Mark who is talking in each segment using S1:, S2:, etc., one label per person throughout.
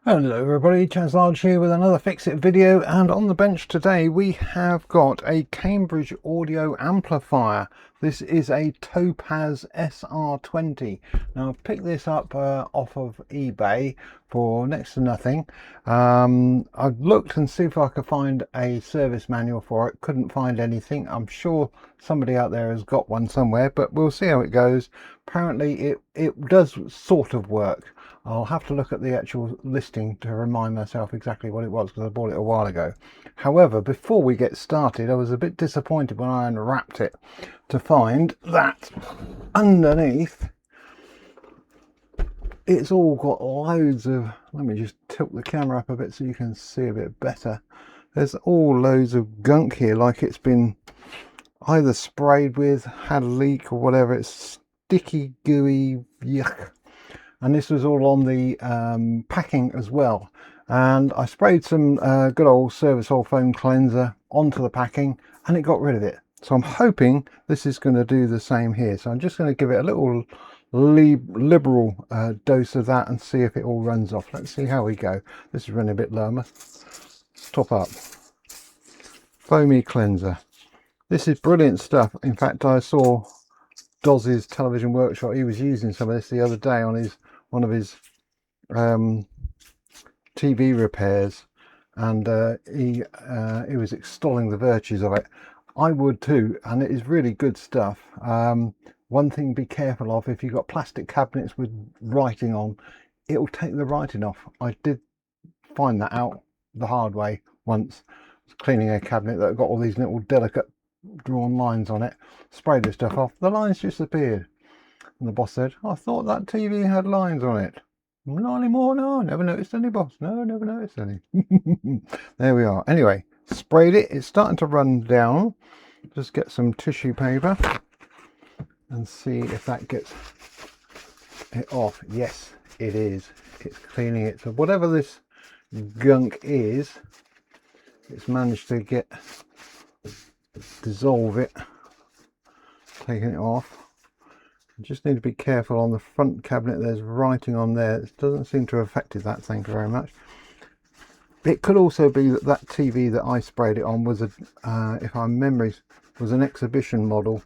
S1: Hello everybody, Chaz Large here with another Fix It video, and on the bench today we have got a Cambridge audio amplifier. This is a Topaz SR20. Now I've picked this up off of eBay for next to nothing. I've looked and see if I could find a service manual for it. Couldn't find anything. I'm sure somebody out there has got one somewhere, but we'll see how it goes. Apparently it does sort of work. I'll have to look at the actual listing to remind myself exactly what it was, because I bought it a while ago. However, before we get started, I was a bit disappointed when I unwrapped it to find that underneath it's all got loads of, let me just tilt the camera up a bit so you can see a bit better. There's all loads of gunk here, like it's been either sprayed with, had a leak or whatever. It's sticky, gooey, yuck. And this was all on the packing as well, and I sprayed some good old service oil foam cleanser onto the packing and it got rid of it. So I'm hoping this is going to do the same here. So I'm just going to give it a little liberal dose of that and see if it all runs off. Let's see how we go. This is running a bit lower. Top up foamy cleanser. This is brilliant stuff. In fact, I saw Doz's television workshop. He was using some of this the other day on his one of his TV repairs, and he was extolling the virtues of it. I would too, and it is really good stuff. One thing be careful of: if you've got plastic cabinets with writing on, it will take the writing off. I did find that out the hard way once. I was cleaning a cabinet that got all these little delicate drawn lines on it. Sprayed this stuff off, the lines disappeared. And the boss said, I thought that TV had lines on it. Not anymore, no, never noticed any, boss. No, never noticed any. There we are. Anyway, sprayed it. It's starting to run down. Just get some tissue paper and see if that gets it off. Yes, it is. It's cleaning it. So whatever this gunk is, it's managed to dissolve it, taking it off. You just need to be careful on the front cabinet. There's writing on there. It doesn't seem to have affected that, thank you very much. It could also be that that TV that I sprayed it on was if my memories, was an exhibition model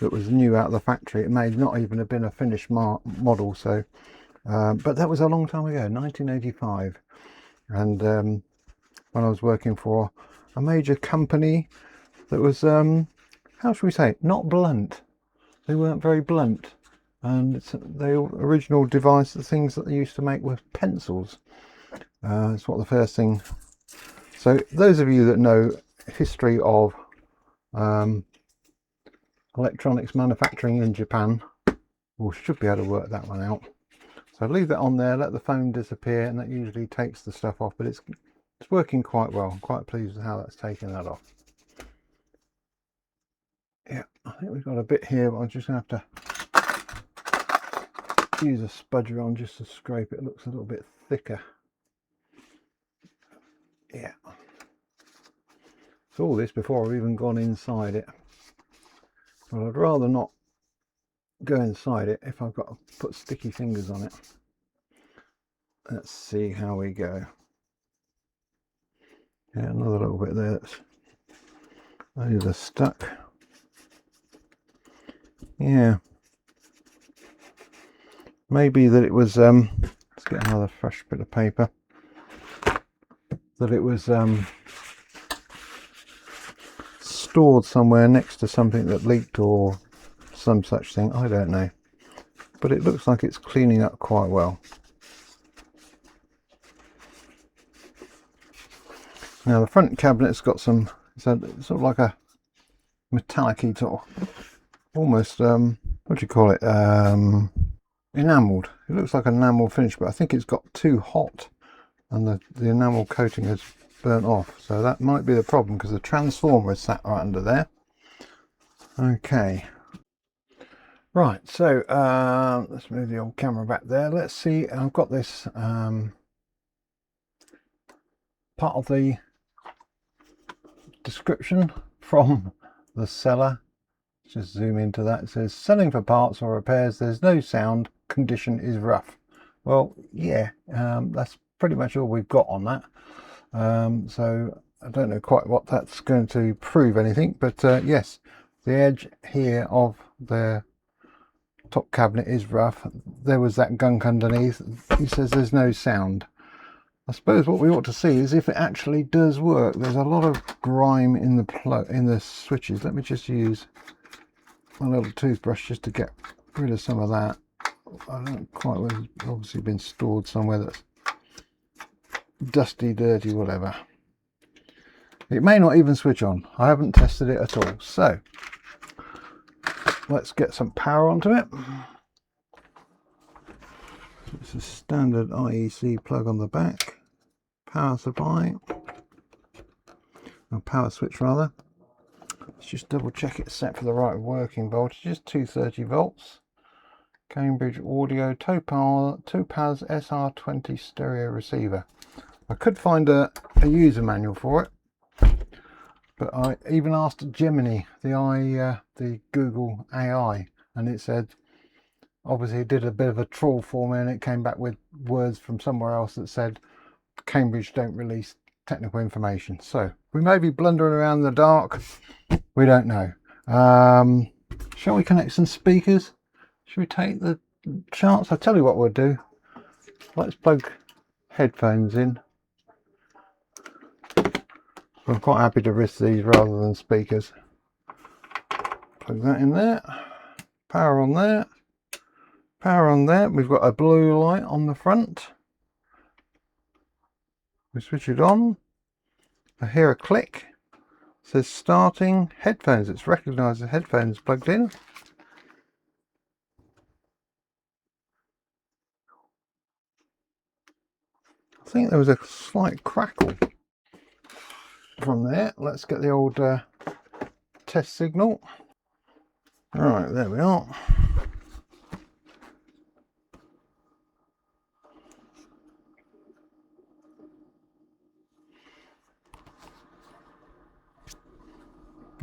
S1: that was new out of the factory. It may not even have been a finished model. So but that was a long time ago, 1985, and when I was working for a major company that was how should we say, not blunt. They weren't very blunt, and the original device, the things that they used to make were pencils. It's what the first thing. So those of you that know history of electronics manufacturing in Japan, well, should be able to work that one out. So leave that on there, let the foam disappear, and that usually takes the stuff off. But it's working quite well. I'm quite pleased with how that's taken that off. Yeah, I think we've got a bit here, but I'm just going to have to use a spudger on just to scrape it. It looks a little bit thicker. Yeah. So all this before I've even gone inside it. But I'd rather not go inside it if I've got to put sticky fingers on it. Let's see how we go. Yeah, another little bit there. Those are stuck. Yeah, maybe that it was let's get another fresh bit of paper, that it was stored somewhere next to something that leaked or some such thing. I don't know, but it looks like it's cleaning up quite well. Now the front cabinet's got some, sort of like a metallic-y sort of, almost what do you call it, enameled. It looks like an enamel finish, but I think it's got too hot and the enamel coating has burnt off, so that might be the problem, because the transformer is sat right under there. Okay, right, so let's move the old camera back there. Let's see, I've got this part of the description from the seller. Just zoom into that. It says, selling for parts or repairs, there's no sound, condition is rough. Well, yeah, that's pretty much all we've got on that. So I don't know quite what that's going to prove anything, but yes, the edge here of the top cabinet is rough. There was that gunk underneath. He says there's no sound. I suppose what we ought to see is if it actually does work. There's a lot of grime in the plug, in the switches. Let me just use my little toothbrush just to get rid of some of that. I don't quite, it's obviously been stored somewhere that's dusty, dirty, whatever. It may not even switch on. I haven't tested it at all. So let's get some power onto it. It's a standard IEC plug on the back. Power supply, or power switch rather. Let's just double check it's set for the right working voltage. It's 230 volts. Cambridge Audio Topaz SR20 stereo receiver. I could find a user manual for it, but I even asked Gemini, the Google AI, and it said, obviously it did a bit of a trawl for me, and it came back with words from somewhere else that said Cambridge don't release technical information. So we may be blundering around in the dark, we don't know. Shall we connect some speakers? Should we take the chance? I'll tell you what we'll do. Let's plug headphones in. I'm quite happy to risk these rather than speakers. Plug that in there. Power on there. Power on there. We've got a blue light on the front. We switch it on. I hear a click. It says starting headphones. It's recognised the headphones plugged in. I think there was a slight crackle from there. Let's get the old test signal. Right, there we are.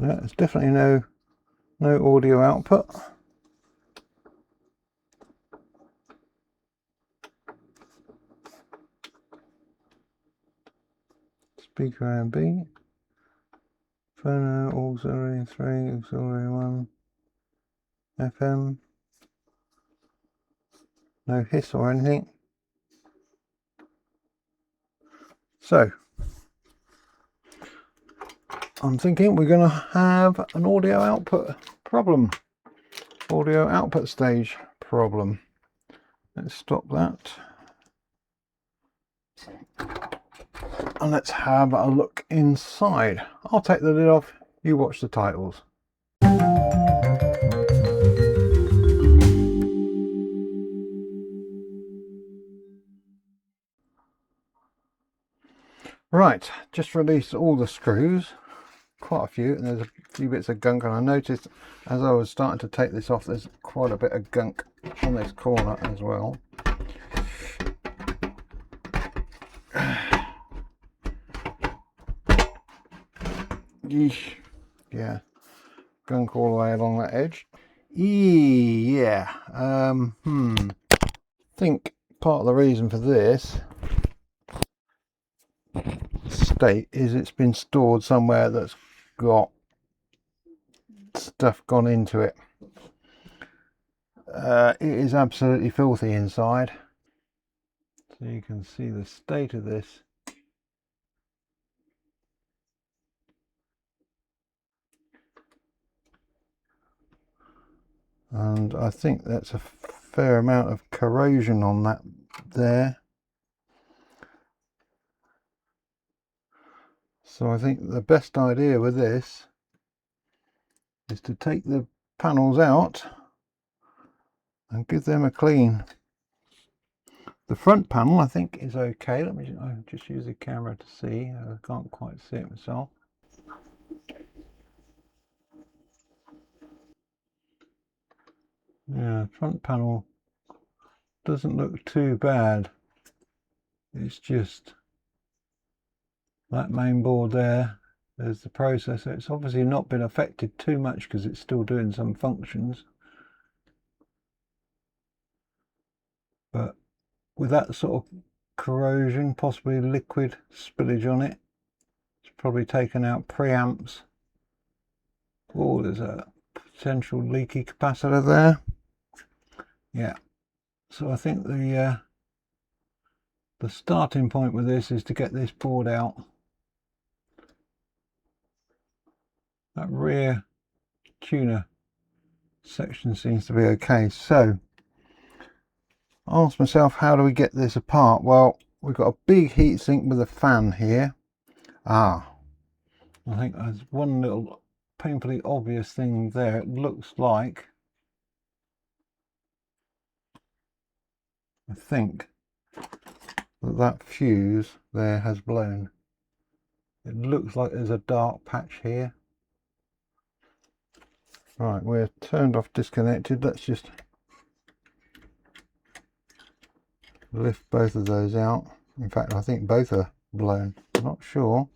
S1: Yeah, there's definitely no audio output. Speaker A and B. Phono, auxiliary 3, auxiliary 1. FM. No hiss or anything. So I'm thinking we're going to have an audio output problem. Audio output stage problem. Let's stop that. And let's have a look inside. I'll take the lid off, you watch the titles. Right, just released all the screws, quite a few, and there's a few bits of gunk, and I noticed as I was starting to take this off there's quite a bit of gunk on this corner as well. Yeah, gunk all the way along that edge. Yeah, I think part of the reason for this state is it's been stored somewhere that's got stuff gone into it. It is absolutely filthy inside, so you can see the state of this. And I think that's a fair amount of corrosion on that there. So I think the best idea with this is to take the panels out and give them a clean. The front panel I think is okay. Let me just use the camera to see. I can't quite see it myself. Yeah, front panel doesn't look too bad. It's just that main board there. There's the processor. It's obviously not been affected too much because it's still doing some functions. But with that sort of corrosion, possibly liquid spillage on it. It's probably taken out preamps. Oh, there's a potential leaky capacitor there. Yeah, so I think the starting point with this is to get this board out. That rear tuner section seems to be okay. So I asked myself, how do we get this apart? Well, we've got a big heatsink with a fan here. I think there's one little painfully obvious thing there. It looks like, I think that fuse there has blown. It looks like there's a dark patch here. Right, we're turned off, disconnected. Let's just lift both of those out. In fact, I think both are blown. I'm not sure.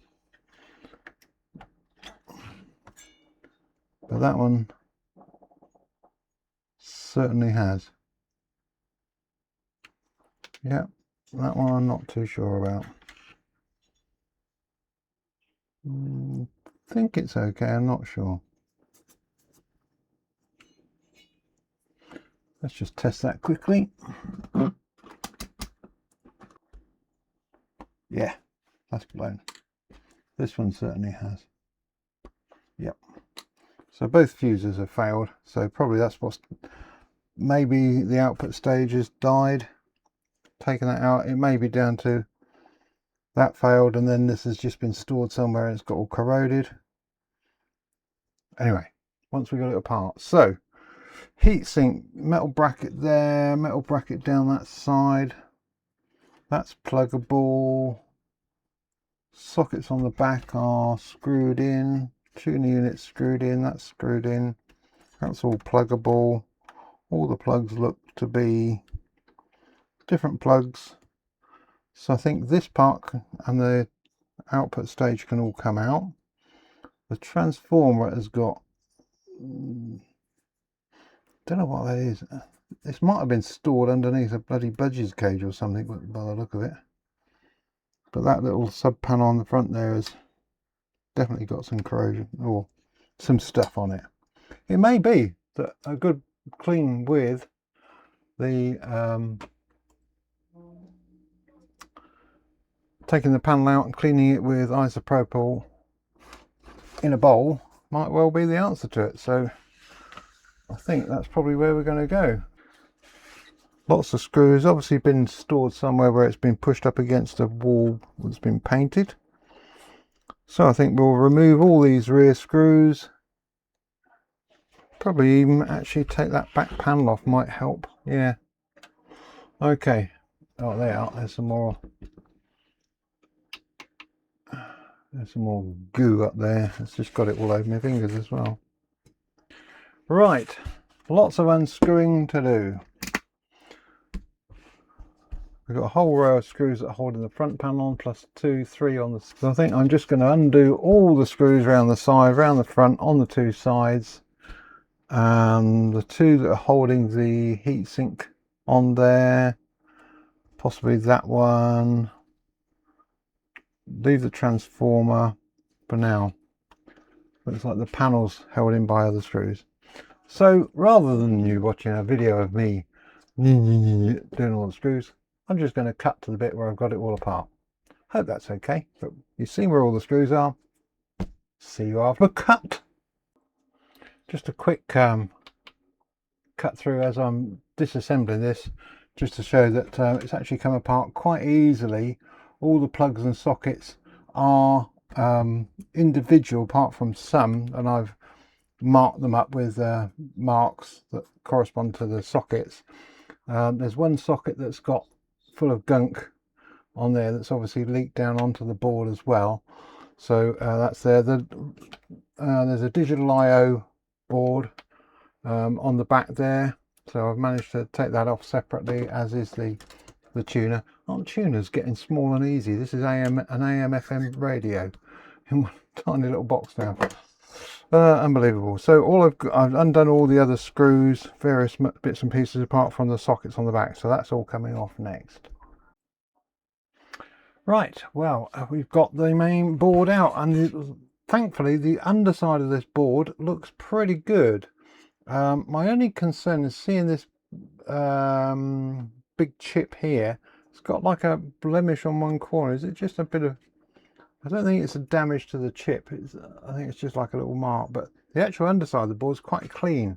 S1: But that one certainly has. Yeah, that one I'm not too sure about. I think it's okay, I'm not sure. Let's just test that quickly. Yeah, that's blown. This one certainly has. Yep. So both fuses have failed. So probably that's what's, maybe the output stage has died. Taking that out, it may be down to that failed and then this has just been stored somewhere and it's got all corroded. Anyway, once we got it apart. So heatsink, metal bracket there, metal bracket down that side. That's pluggable. Sockets on the back are screwed in. Tuner unit screwed in, that's screwed in. That's all pluggable. All the plugs look to be different plugs. So I think this part and the output stage can all come out. The transformer has got, don't know what that is. This might have been stored underneath a bloody budgies cage or something by the look of it. But that little sub panel on the front there has definitely got some corrosion or some stuff on it. It may be that a good clean with the taking the panel out and cleaning it with isopropyl in a bowl might well be the answer to it. So I think that's probably where we're going to go. Lots of screws, obviously been stored somewhere where it's been pushed up against a wall that's been painted. So I think we'll remove all these rear screws. Probably even actually take that back panel off might help. Yeah. Okay. Oh, they are. There's some more. There's some more goo up there. It's just got it all over my fingers as well. Right. Lots of unscrewing to do. We've got a whole row of screws that are holding the front panel on, plus 2, 3 on the... So I think I'm just going to undo all the screws around the side, around the front, on the two sides. And the two that are holding the heatsink on there. Possibly that one. Leave the transformer for now. Looks like the panel's held in by other screws. So rather than you watching a video of me doing all the screws, I'm just going to cut to the bit where I've got it all apart. Hope that's okay. But you see where all the screws are. See you after cut. Just a quick cut through as I'm disassembling this, just to show that it's actually come apart quite easily. All the plugs and sockets are individual apart from some, and I've marked them up with marks that correspond to the sockets. There's one socket that's got full of gunk on there that's obviously leaked down onto the board as well, so that's there. There's a digital IO board on the back there, so I've managed to take that off separately, as is the tuner. Aren't tuners getting small and easy? This is an AM FM radio in one tiny little box now. Unbelievable. So I've undone all the other screws, various bits and pieces apart from the sockets on the back, so that's all coming off next. Right, well, we've got the main board out, and thankfully the underside of this board looks pretty good. My only concern is seeing this big chip here. It's got like a blemish on one corner. Is it just a bit of, I don't think it's a damage to the chip. I think it's just like a little mark, but the actual underside of the board is quite clean.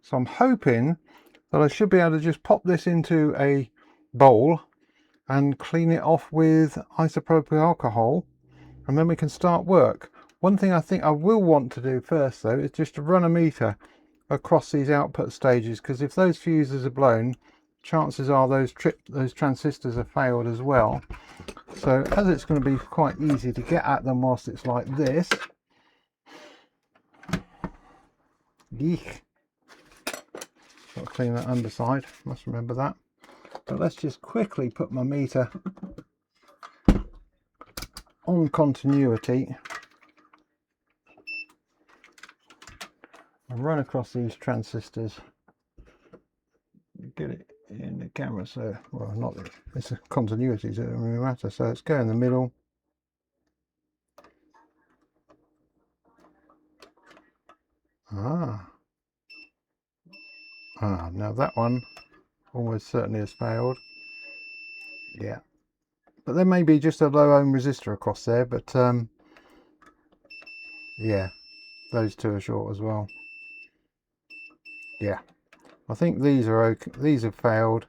S1: So I'm hoping that I should be able to just pop this into a bowl and clean it off with isopropyl alcohol, and then we can start work. One thing I think I will want to do first though is just to run a meter across these output stages, because if those fuses are blown, chances are those transistors have failed as well. So as it's going to be quite easy to get at them whilst it's like this, eek, got to clean that underside, must remember that. But let's just quickly put my meter on continuity and run across these transistors. Get it in the camera, so, well, not that it's a continuity, so it doesn't really matter. So let's go in the middle. Now that one almost certainly has failed. Yeah, but there may be just a low ohm resistor across there, but yeah, those two are short as well. Yeah, I think these are okay. These have failed.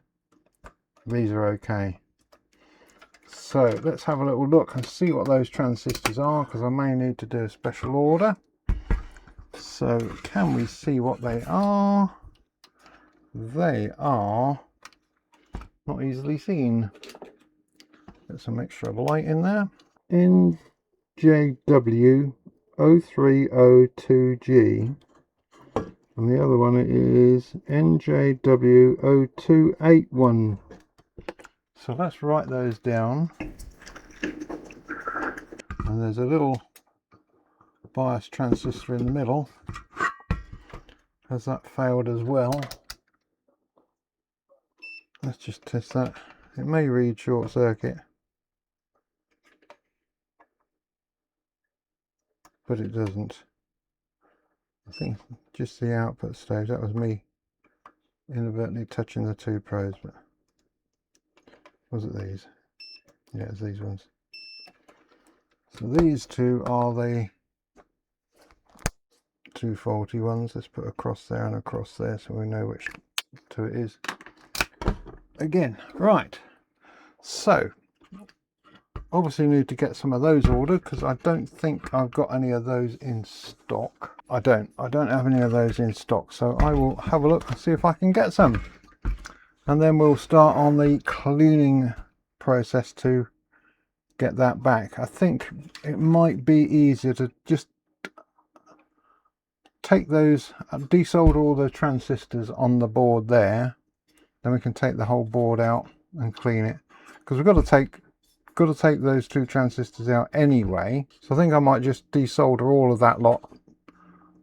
S1: These are okay. So let's have a little look and see what those transistors are, because I may need to do a special order. So can we see what they are? They are not easily seen. Get some extra light in there. NJW0302G, and the other one is NJW0281. So let's write those down. And there's a little bias transistor in the middle. Has that failed as well? Let's just test that. It may read short circuit, but it doesn't. I think just the output stage. That was me inadvertently touching the two probes, but was it these? Yeah, it's these ones. So these two are the two faulty ones. Let's put across there and across there so we know which two it is. Again, right, so obviously need to get some of those ordered, because I don't think I've got any of those in stock. I don't have any of those in stock, so I will have a look and see if I can get some, and then we'll start on the cleaning process to get that back. I think it might be easier to just take those, desolder all the transistors on the board there, then we can take the whole board out and clean it, because we've got to take those two transistors out anyway. So I think I might just desolder all of that lot,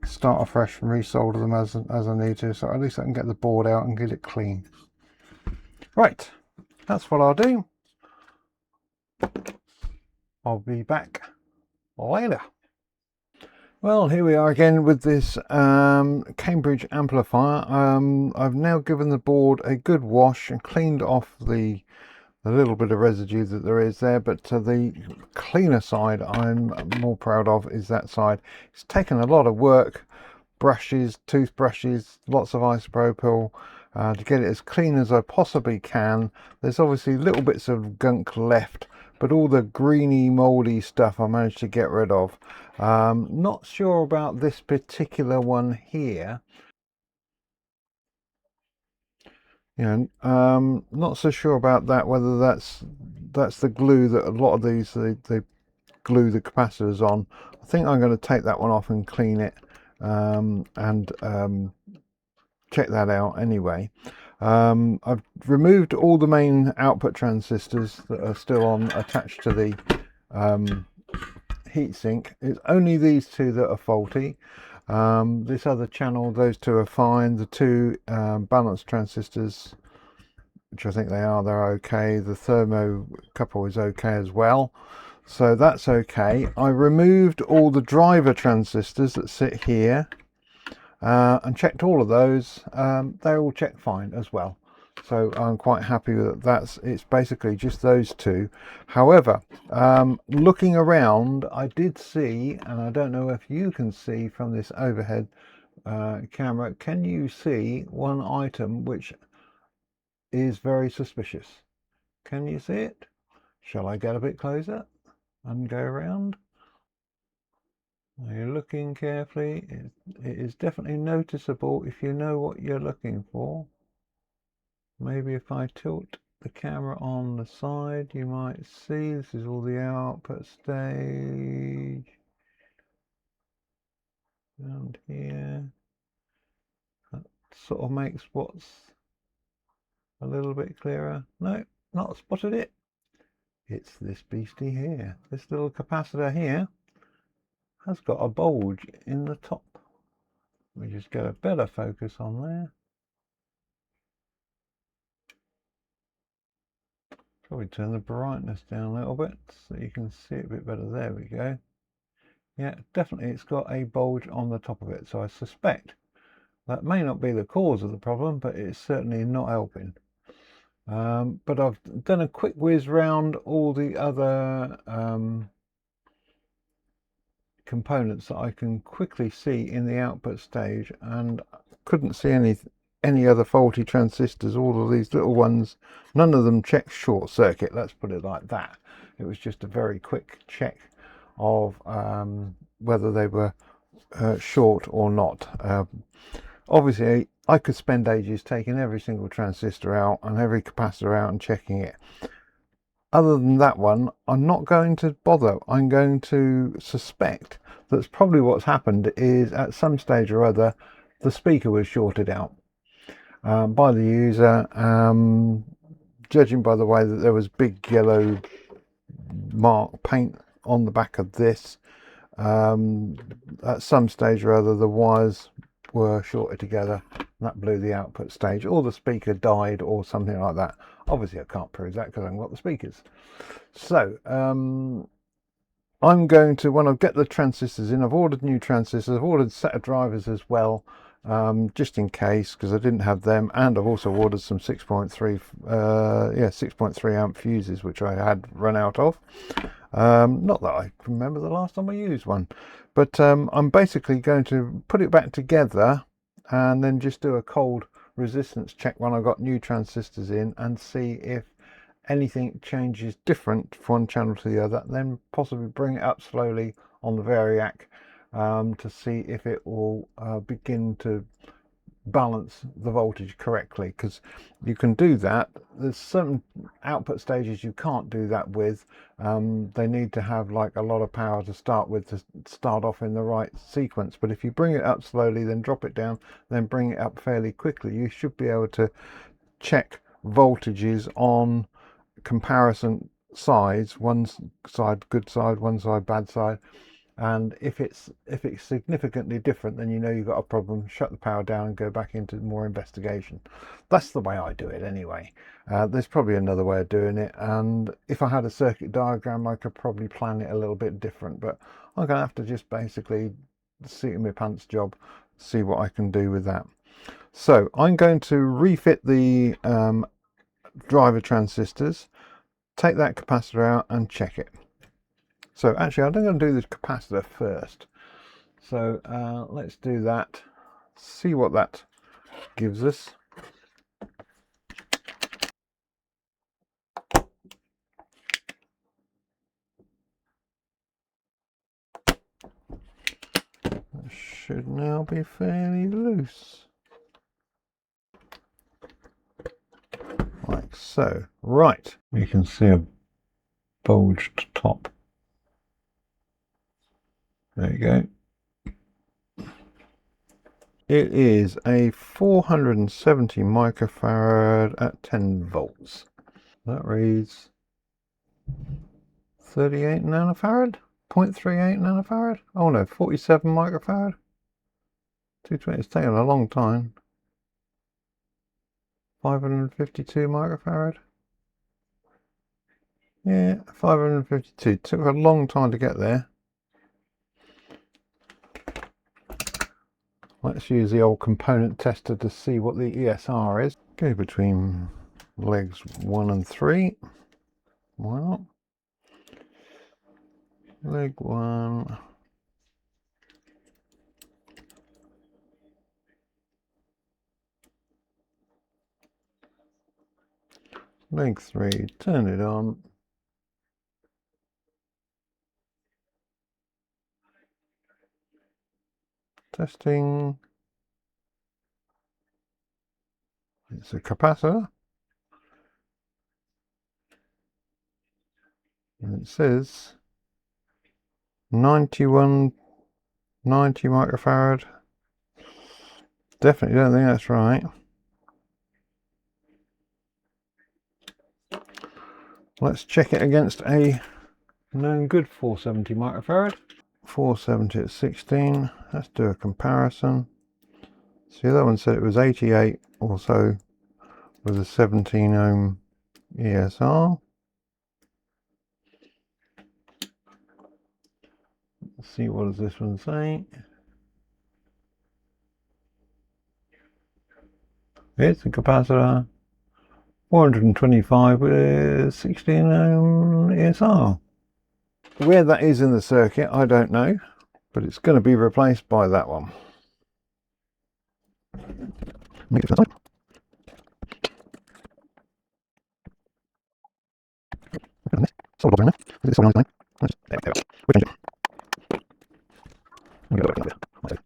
S1: start afresh and resolder them as I need to, so at least I can get the board out and get it clean. Right, that's what I'll do. I'll be back later. Well, here we are again with this Cambridge amplifier. I've now given the board a good wash and cleaned off the little bit of residue that there is there, but the cleaner side I'm more proud of is that side. It's taken a lot of work, brushes, toothbrushes, lots of isopropyl to get it as clean as I possibly can. There's obviously little bits of gunk left, but all the greeny moldy stuff I managed to get rid of. Not sure about this particular one here. Not so sure about that, whether that's the glue that a lot of these they glue the capacitors on. I think I'm going to take that one off and clean it and check that out anyway. I've removed all the main output transistors that are still on attached to the heatsink. It's only these two that are faulty. This other channel, those two are fine. The two balance transistors which I think they are, they're okay. The thermocouple is okay as well. So that's okay. I removed all the driver transistors that sit here and checked all of those. They all check fine as well. So I'm quite happy with that. It's basically just those two. However, looking around, I did see, and I don't know if you can see from this overhead camera, can you see one item which is very suspicious? Can you see it? Shall I get a bit closer and go around? Are you looking carefully? It is definitely noticeable if you know what you're looking for. Maybe if I tilt the camera on the side, you might see this is all the output stage. Around here. That sort of makes what's a little bit clearer. No, not spotted it. It's this beastie here. This little capacitor here has got a bulge in the top. Let me just get a better focus on there. Probably turn the brightness down a little bit so you can see it a bit better. There we go. Yeah, definitely it's got a bulge on the top of it. So I suspect that may not be the cause of the problem, but it's certainly not helping. But I've done a quick whiz round all the other components that I can quickly see in the output stage, and couldn't see any other faulty transistors. All of these little ones, none of them checked short circuit, let's put it like that. It was just a very quick check of whether they were short or not. Obviously I could spend ages taking every single transistor out and every capacitor out and checking it. Other than that one, I'm not going to bother. I'm going to suspect that's probably what's happened is at some stage or other the speaker was shorted out by the user, judging by the way that there was big yellow mark paint on the back of this. At some stage or other the wires were shorted together and that blew the output stage, or the speaker died or something like that. Obviously I can't prove that because I haven't got the speakers. So I'm going to, when I get the transistors in, I've ordered new transistors, I've ordered a set of drivers as well, just in case, because I didn't have them, and I've also ordered some 6.3 amp fuses which I had run out of. Not that I remember the last time I used one, but I'm basically going to put it back together and then just do a cold resistance check when I've got new transistors in and see if anything changes different from one channel to the other, then possibly bring it up slowly on the variac to see if it will begin to balance the voltage correctly, because you can do that. There's certain output stages you can't do that with. They need to have like a lot of power to start with to start off in the right sequence, but if you bring it up slowly, then drop it down, then bring it up fairly quickly, you should be able to check voltages on comparison sides, one side good side, one side bad side, and if it's significantly different, then you know you've got a problem. Shut the power down and go back into more investigation. That's the way I do it anyway. There's probably another way of doing it, and if I had a circuit diagram I could probably plan it a little bit different, but I'm gonna have to just basically seat in my pants job, see what I can do with that. So I'm going to refit the driver transistors, take that capacitor out and check it. So actually I'm going to do the capacitor first. So let's do that, see what that gives us. That should now be fairly loose. Like so. Right, you can see a bulged top. There you go. It is a 470 microfarad at 10 volts. That reads 38 nanofarad, 0.38 nanofarad. Oh no, 47 microfarad. 220. It's taken a long time. 552 microfarad. Yeah, 552. Took a long time to get there. Let's use the old component tester to see what the ESR is. Go between legs 1 and 3. Why not? Leg 1. Leg 3, turn it on. Testing. It's a capacitor. And it says 90 microfarad. Definitely don't think that's right. Let's check it against a known good 470 microfarad. 470 at 16. Let's do a comparison. See, that one said it was 88 or so with a 17 ohm ESR. Let's see, what does this one say? It's a capacitor 425 with 16 ohm ESR. Where that is in the circuit, I don't know, but it's going to be replaced by that one. Make it outside. Solid in there. It's solid line. There we go. We'll change it.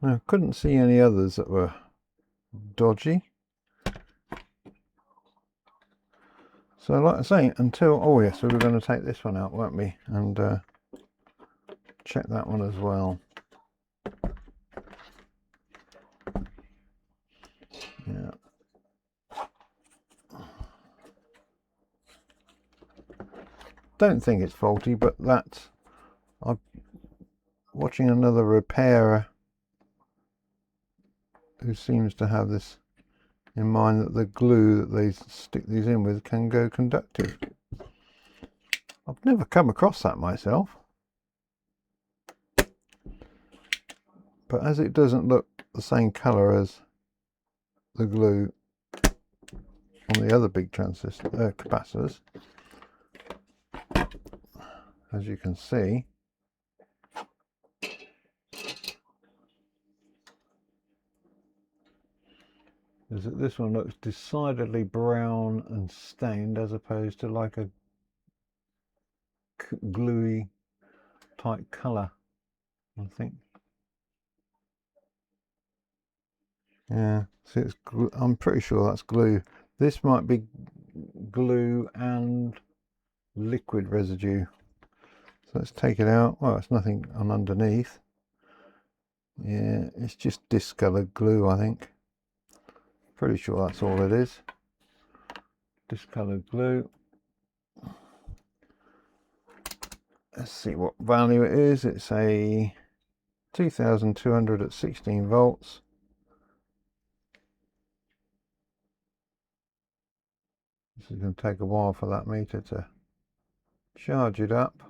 S1: Now, couldn't see any others that were dodgy. So, like I say, until, oh yes, we were going to take this one out, weren't we? And check that one as well. Yeah. Don't think it's faulty, but that's, I'm watching another repairer who seems to have this in mind, that the glue that they stick these in with can go conductive. I've never come across that myself, but as it doesn't look the same color as the glue on the other big transistor capacitors, as you can see, is that this one looks decidedly brown and stained, as opposed to like a gluey type color, I think. Yeah, see, it's I'm pretty sure that's glue. This might be glue and liquid residue. So let's take it out. Well, it's nothing on underneath. Yeah, it's just discolored glue, I think. Pretty sure that's all it is. Discolored glue. Let's see what value it is. It's a 2200 at 16 volts. This is going to take a while for that meter to charge it up.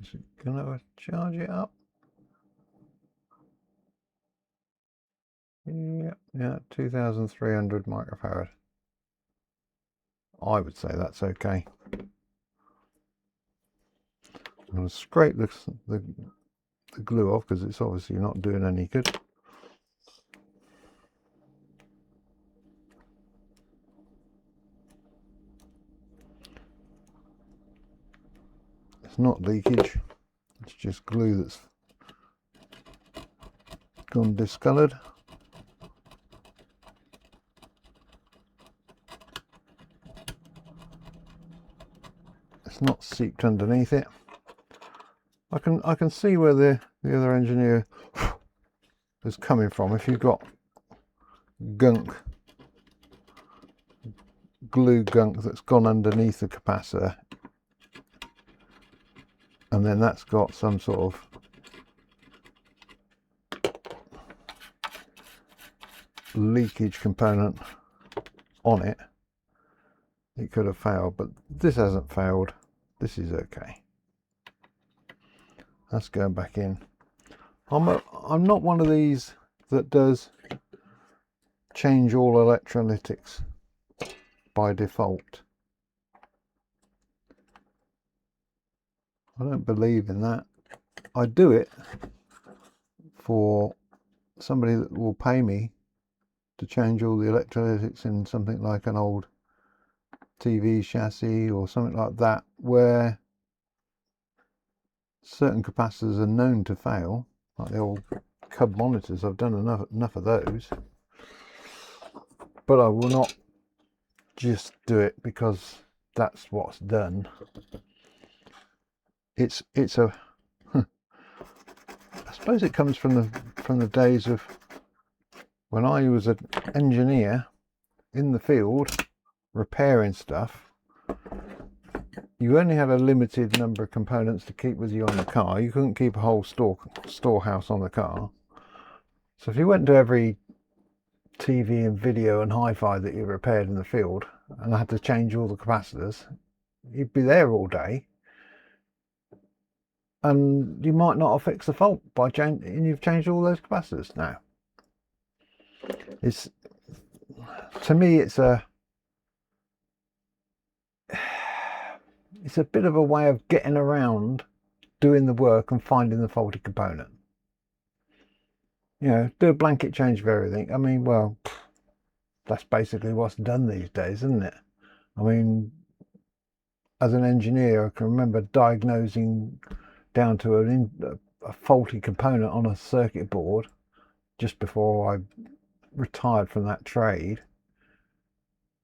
S1: Is it going to charge it up? Yeah, 2300 microfarad. I would say that's okay. I'm going to scrape the glue off, because it's obviously not doing any good. It's not leakage, it's just glue that's gone discolored. It's not seeped underneath it. I can see where the other engineer is coming from. If you've got glue gunk that's gone underneath the capacitor, and then that's got some sort of leakage component on it, it could have failed, but this hasn't failed. This is okay. That's going back in. I'm not one of these that does change all electrolytics by default. I don't believe in that. I do it for somebody that will pay me to change all the electrolytics in something like an old TV chassis or something like that, where certain capacitors are known to fail, like the old Cub monitors. I've done enough of those, but I will not just do it because that's what's done. It's a I suppose it comes from the days of when I was an engineer in the field repairing stuff. You only had a limited number of components to keep with you on the car. You couldn't keep a whole storehouse on the car. So if you went to every TV and video and hi-fi that you repaired in the field and had to change all the capacitors, you'd be there all day, and you might not have fixed the fault by changing, and you've changed all those capacitors. Now, to me, it's a bit of a way of getting around doing the work and finding the faulty component. You know, do a blanket change of everything. I mean, well, that's basically what's done these days, isn't it? I mean, as an engineer, I can remember diagnosing down to a faulty component on a circuit board just before I retired from that trade.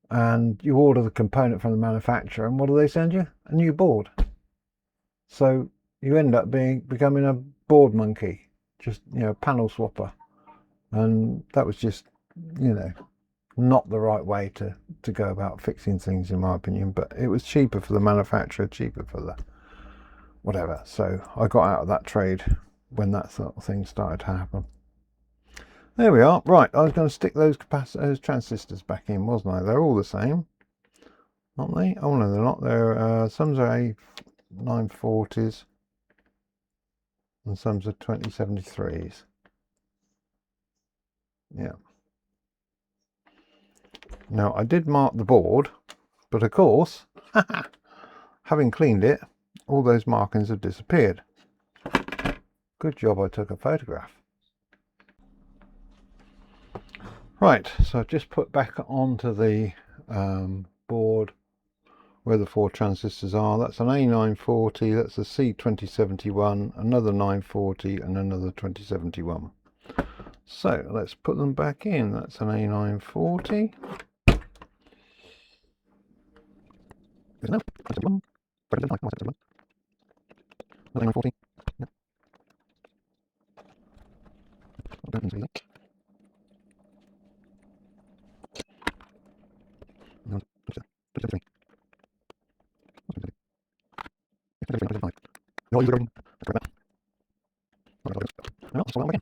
S1: And you order the component from the manufacturer, and what do they send you? A new board. So you end up becoming a board monkey, just, you know, panel swapper. And that was just, you know, not the right way to go about fixing things, in my opinion. But it was cheaper for the manufacturer, cheaper for the whatever. So I got out of that trade when that sort of thing started to happen. There we are. Right, I was going to stick those transistors back in, wasn't I? They're all the same, aren't they? Oh no, they're not. They're some are A940s and some are 2073s. Yeah. Now I did mark the board, but of course, having cleaned it, all those markings have disappeared. Good job I took a photograph. Right, so I've just put back onto the board where the 4 transistors are. That's an A940, that's a C2071, another 940 and another 2071. So let's put them back in. That's an A940. No, 2071. 940. Yeah. I don't see that. No, 2073. No, you're going. No, it's all again.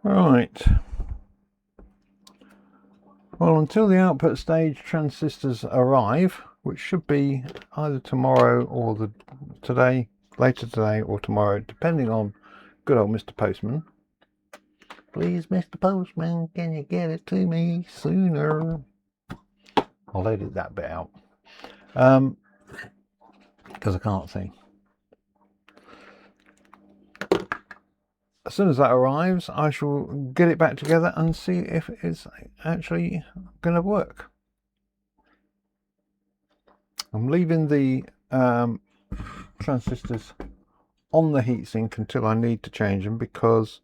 S1: Right. Well, until the output stage transistors arrive, which should be either tomorrow or later today or tomorrow, depending on good old Mr. Postman. Please, Mr. Postman, can you get it to me sooner? I'll edit that bit out because I can't see. as soon as that arrives, I shall get it back together and see if it's actually going to work. I'm leaving the transistors on the heatsink until I need to change them, because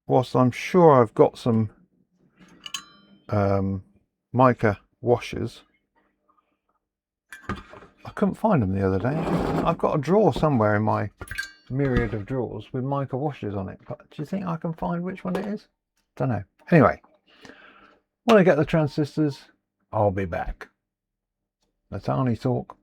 S1: whilst I'm sure I've got some mica washers, I couldn't find them the other day. I've got a drawer somewhere in my myriad of drawers with mica washers on it, but do you think I can find which one it is? Don't know. Anyway, when I get the transistors, I'll be back. That's Arnie talk.